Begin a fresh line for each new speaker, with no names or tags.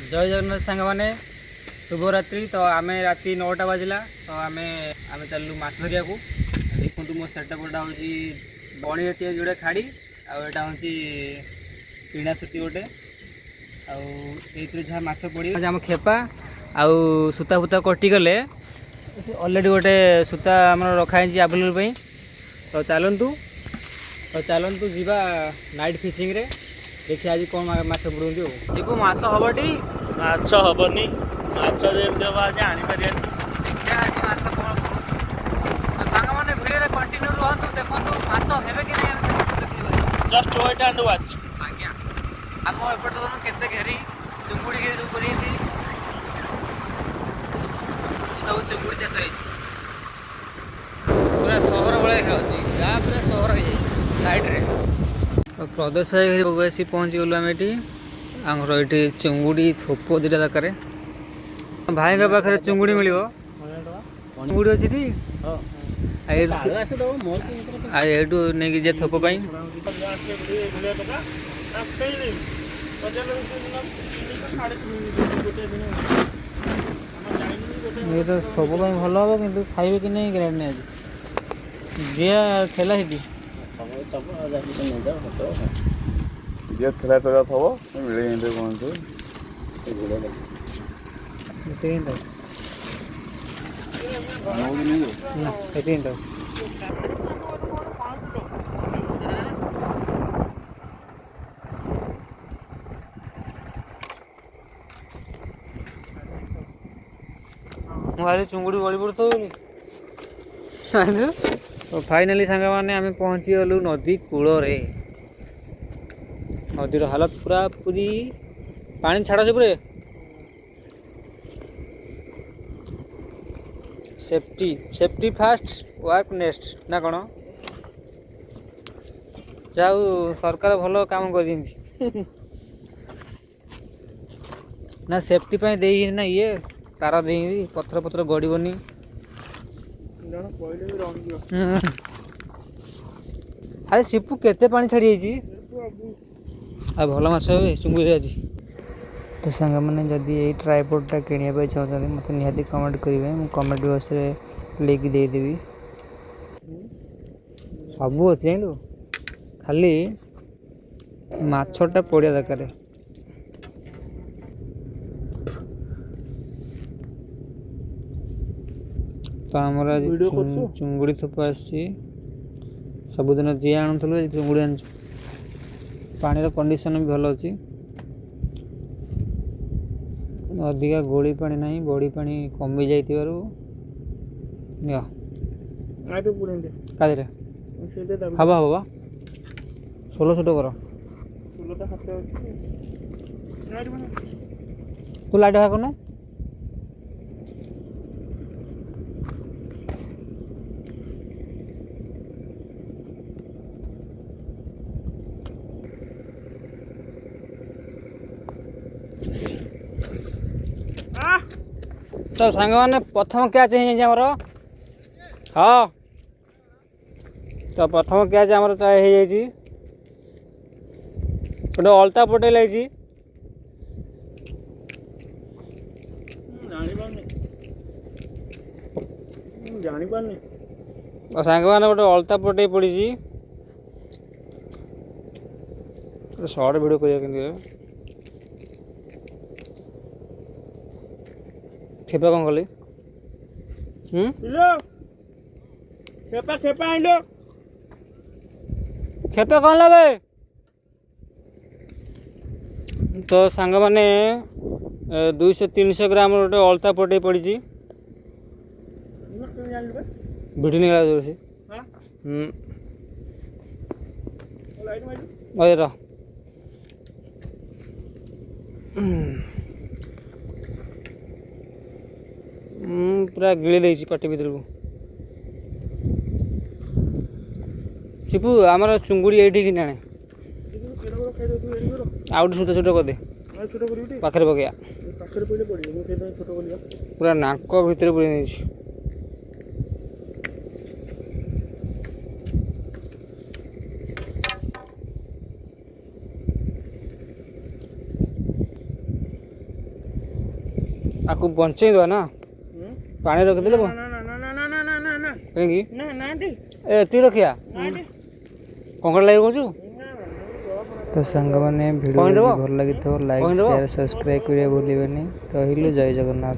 जय जगन्नाथ सांग मैंने शुभरात्रि। तो आम राति 9टा बाजिला तो आम चलू माछ धरिया को। देखु मो सेटअप गोटा हूँ बणी जोड़े खाड़ी आटा हूँ किणा सुटी गोटे आउ माछ पड़ आम खेपा आउ सूता फूता कटिगले अलरेडी गोटे सूता आम रखाई आवेलेबल। तो चलतु जीवा नाइट फिशिंग रे देखिए आज कौन माछ बुड़ती जीवु माछ हबटी
माछ हबनी माछ जेमती हम आज आनी पारियानी
सांग मैंने भिडियो कंटिन्यू रुहतु देखु माछ हेबे कि नहीं
जस्ट वेट एंड वाच।
आज्ञा आम एपटे देखो केते घेरी चुंगुड़ी घेरी जो कर सब चुंगुड़ी चाष हो पूरा सहर भाई देखा गाँ पूरा सहर हो जाए साइड रे। तो प्रदेश आसी पहुँची गलु आम ये आमर ये चुंगुड़ी थोप दुटा दरकार भाई पाखे चुंगुड़ी मिल चुंगुड़ी अच्छी एठू नहीं जे थोप ये तो थोप भल हम कि खाइबे कि नहीं ग्रेड नहीं आज जी खेला सीटी
जे खेला तो थबो मिले एंदे कोनतो
मुझे चुंगुड़ी गली पड़ता बोली तो फाइनाली सांग मैंने आम पहुँची गलु नदी कूल नदीर हालत पूरा पूरी पानी छाड़ से पूरे safety safety fast work next ना कौन जाऊ सरकार भल काम कर ना सेफ्टी पाई दे ना ये तार दे पथर पथर गड़बनी अरे सिपु केते पानी छाड़ी आ भल माछ हे चुंगुड़ी आज। तो सांग मैंने जदि ये ट्राइपॉडटा किणा चाहते मत निहाती कमेंट करेंगे मुझे कमेंट बॉक्स में लिंक देदेवी सब अच्छे जाइलु खाली माछटा पड़ा दरकार। तो आमर आज चुंगुड़ी थोप आसी सबुदिन जी आणुलु आज चुंगुड़ी आनु पानी कंडीशन भी भल अच्छी अधिका गोली पानी नहीं बड़ी पानी कमी जाइए हवा हवा 1600 कर तू लाइट हाक ना तो सांग मैंने प्रथम कैच होमर हाँ तो प्रथम कैच आमर गोटे अल्टा पटे लगी सांग मैंने गोटे अल्टा पटे पड़ी सर्ट भिडियो कर खेपा कौन कली खेपा कौन ला तो सांग मैंने 200-300 ग्राम गोटे अल्ता पटे पड़ी भिड़ी नहीं गला से पूरा गिली देती पाटी भर को शिपू आमर चुंगुड़ी ये कि आने आउट छोट छोट करदे पाखे पकड़ पूरा नाक भितर पूरी नहीं ଆକୁ ବଞ୍ଚେଇଦେବା ନା ପାଣି ରଖିଦେଲେ କାହିଁକି ଏ ଏତିକି ରଖିବା କଙ୍କଡ଼ା ଲାଗି କହୁଛୁ
ତ ସାଙ୍ଗମାନେ ଭିଡ଼ିଓ ଯଦି ଭଲ ଲାଗିଥିବ ଲାଇକ୍ ସେୟାର ସବସ୍କ୍ରାଇବ୍ କରିବା ଭୁଲିବେନି। ରହିଲୁ, ଜୟ ଜଗନ୍ନାଥ।